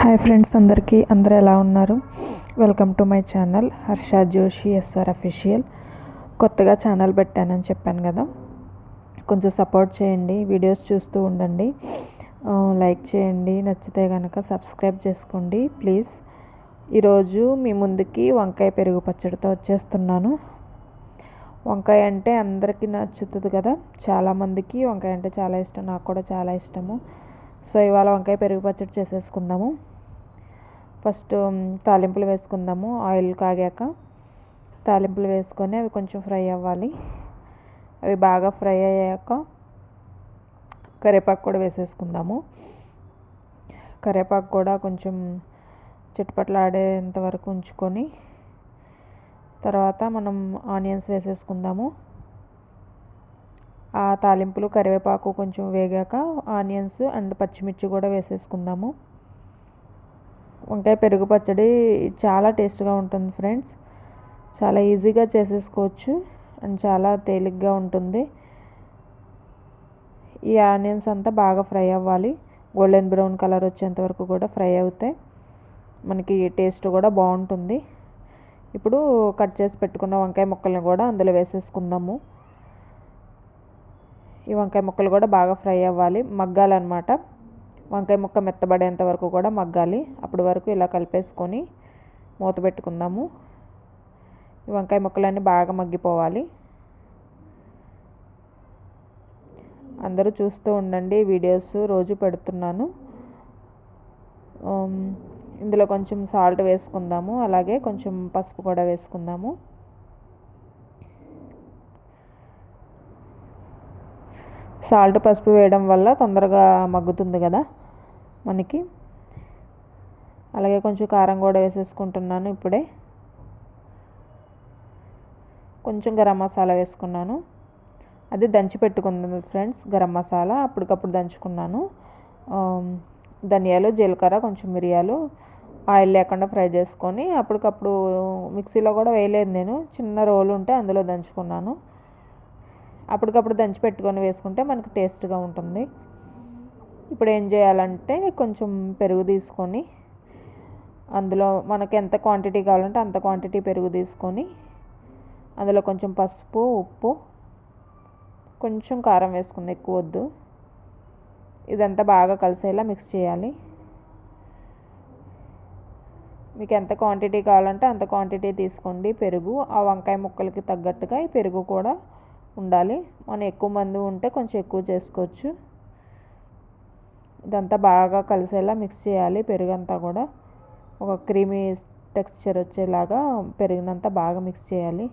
Hi friends, అందరూ ఎలా ఉన్నారు? Welcome to my channel Harsha Joshi SR official. కొత్తగా ఛానల్ పెట్టానని చెప్పాను కదా, కొంచెం సపోర్ట్ చేయండి, వీడియోస్ చూస్తూ ఉండండి, లైక్ చేయండి, నచ్చితే కనుక సబ్స్క్రైబ్ చేసుకోండి ప్లీజ్. ఈరోజు మీ ముందుకి వంకాయ పెరుగు పచ్చడితో వచ్చేస్తున్నాను. వంకాయ అంటే అందరికీ నచ్చుతుంది కదా, చాలామందికి వంకాయ అంటే చాలా ఇష్టం, నాకు కూడా చాలా ఇష్టము. సో ఇవాళ వంకాయ పెరుగు పచ్చడి చేసేసుకుందాము. ఫస్ట్ తాలింపులు వేసుకుందాము. ఆయిల్ కాగాక తాలింపులు వేసుకొని అవి కొంచెం ఫ్రై అవ్వాలి. అవి బాగా ఫ్రై అయ్యాక కరివేపాకు కూడా వేసేసుకుందాము. కరివేపాకు కూడా కొంచెం చిటపట్లాడేంత వరకు ఉంచుకొని తర్వాత మనం ఆనియన్స్ వేసేసుకుందాము. ఆ తాలింపులు కరివేపాకు కొంచెం వేగాక ఆనియన్స్ అండ్ పచ్చిమిర్చి కూడా వేసేసుకుందాము. వంకాయ పెరుగు పచ్చడి చాలా టేస్ట్గా ఉంటుంది ఫ్రెండ్స్, చాలా ఈజీగా చేసేసుకోవచ్చు అండ్ చాలా తేలిగ్గా ఉంటుంది. ఈ ఆనియన్స్ అంతా బాగా ఫ్రై అవ్వాలి, గోల్డెన్ బ్రౌన్ కలర్ వచ్చేంత వరకు కూడా ఫ్రై అవుతాయి, మనకి టేస్ట్ కూడా బాగుంటుంది. ఇప్పుడు కట్ చేసి పెట్టుకున్న వంకాయ ముక్కల్ని కూడా అందులో వేసేసుకుందాము. ఈ వంకాయ ముక్కలు కూడా బాగా ఫ్రై అవ్వాలి, మగ్గాలన్నమాట. వంకాయ ముక్క మెత్తబడేంత వరకు కూడా మగ్గాలి. అప్పటి వరకు ఇలా కలిపేసుకొని మూత పెట్టుకుందాము. ఈ వంకాయ ముక్కలన్నీ బాగా మగ్గిపోవాలి. అందరూ చూస్తూ ఉండండి, వీడియోస్ రోజు పెడుతున్నాను. ఇందులో కొంచెం సాల్ట్ వేసుకుందాము, అలాగే కొంచెం పసుపు కూడా వేసుకుందాము. సాల్ట్ పసుపు వేయడం వల్ల తొందరగా మగ్గుతుంది కదా మనకి. అలాగే కొంచెం కారం కూడా వేసేసుకుంటున్నాను ఇప్పుడే. కొంచెం గరం మసాలా వేసుకున్నాను, అది దంచి పెట్టుకుంది ఫ్రెండ్స్. గరం మసాలా అప్పటికప్పుడు దంచుకున్నాను. ధనియాలు, జీలకర్ర, కొంచెం మిరియాలు ఆయిల్ లేకుండా ఫ్రై చేసుకొని అప్పటికప్పుడు మిక్సీలో కూడా వేయలేదు నేను, చిన్న రోలు ఉంటే అందులో దంచుకున్నాను. అప్పటికప్పుడు దంచి పెట్టుకొని వేసుకుంటే మనకు టేస్ట్గా ఉంటుంది. ఇప్పుడు ఏం చేయాలంటే కొంచెం పెరుగు తీసుకొని అందులో మనకి ఎంత క్వాంటిటీ కావాలంటే అంత క్వాంటిటీ పెరుగు తీసుకొని అందులో కొంచెం పసుపు, ఉప్పు, కొంచెం కారం వేసుకుంది, ఎక్కువ వద్దు. ఇదంతా బాగా కలిసేలా మిక్స్ చేయాలి. మీకు ఎంత క్వాంటిటీ కావాలంటే అంత క్వాంటిటీ తీసుకోండి పెరుగు. ఆ వంకాయ ముక్కలకి తగ్గట్టుగా ఈ పెరుగు కూడా ఉండాలి. మనం ఎక్కువ మంది ఉంటే కొంచెం ఎక్కువ చేసుకోవచ్చు. ఇదంతా బాగా కలిసేలా మిక్స్ చేయాలి. పెరుగంతా కూడా ఒక క్రీమీ టెక్స్చర్ వచ్చేలాగా పెరుగునంతా బాగా మిక్స్ చేయాలి.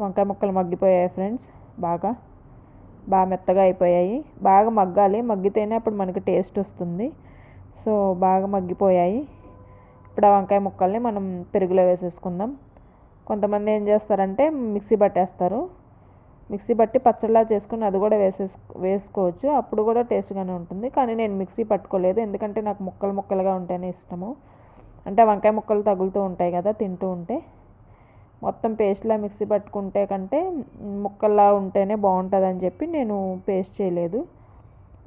వంకాయ ముక్కలు మగ్గిపోయాయి ఫ్రెండ్స్, బాగా మెత్తగా అయిపోయాయి. బాగా మగ్గాలి, మగ్గితేనే అప్పుడు మనకి టేస్ట్ వస్తుంది. సో బాగా మగ్గిపోయాయి. ఇప్పుడు ఆ వంకాయ ముక్కల్ని మనం పెరుగులో వేసేసుకుందాం. కొంతమంది ఏం చేస్తారంటే మిక్సీ పట్టేస్తారు, మిక్సీ పట్టి పచ్చడిలా చేసుకుని అది కూడా వేసుకోవచ్చు, అప్పుడు కూడా టేస్ట్గానే ఉంటుంది. కానీ నేను మిక్సీ పట్టుకోలేదు, ఎందుకంటే నాకు ముక్కలుగా ఉంటేనే ఇష్టము. అంటే వంకాయ ముక్కలు తగులుతూ ఉంటాయి కదా తింటూ ఉంటే. మొత్తం పేస్ట్లా మిక్సీ పట్టుకుంటే కంటే ముక్కల్లా ఉంటేనే బాగుంటుంది అని చెప్పి నేను పేస్ట్ చేయలేదు.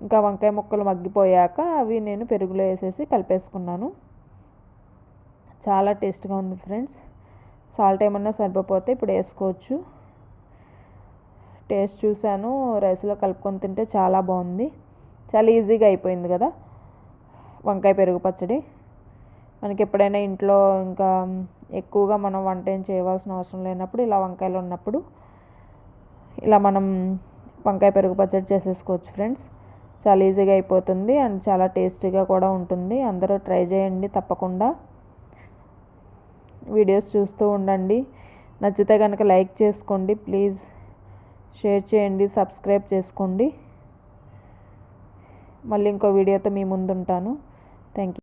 ఇంకా వంకాయ ముక్కలు మగ్గిపోయాక అవి నేను పెరుగులో వేసేసి కలిపేసుకున్నాను. చాలా టేస్ట్గా ఉంది ఫ్రెండ్స్. సాల్ట్ ఏమన్నా సరిపోతే ఇప్పుడు వేసుకోవచ్చు. టేస్ట్ చూశాను, రైస్లో కలుపుకొని తింటే చాలా బాగుంది. చాలా ఈజీగా అయిపోయింది కదా వంకాయ పెరుగు పచ్చడి. మనకి ఎప్పుడైనా ఇంట్లో ఇంకా ఎక్కువగా మనం వంట ఏం చేయవలసిన అవసరం లేనప్పుడు, ఇలా వంకాయలు ఉన్నప్పుడు ఇలా మనం వంకాయ పెరుగు పచ్చడి చేసేసుకోవచ్చు ఫ్రెండ్స్. చాలా ఈజీగా అయిపోతుంది అండ్ చాలా టేస్టీగా కూడా ఉంటుంది. అందరూ ట్రై చేయండి తప్పకుండా. వీడియోస్ చూస్తూ ఉండండి, నచ్చితే కనుక లైక్ చేసుకోండి ప్లీజ్, షేర్ చేయండి, సబ్స్క్రైబ్ చేసుకోండి. మళ్ళీ ఇంకో వీడియోతో మీ ముందు ఉంటాను. Thank you.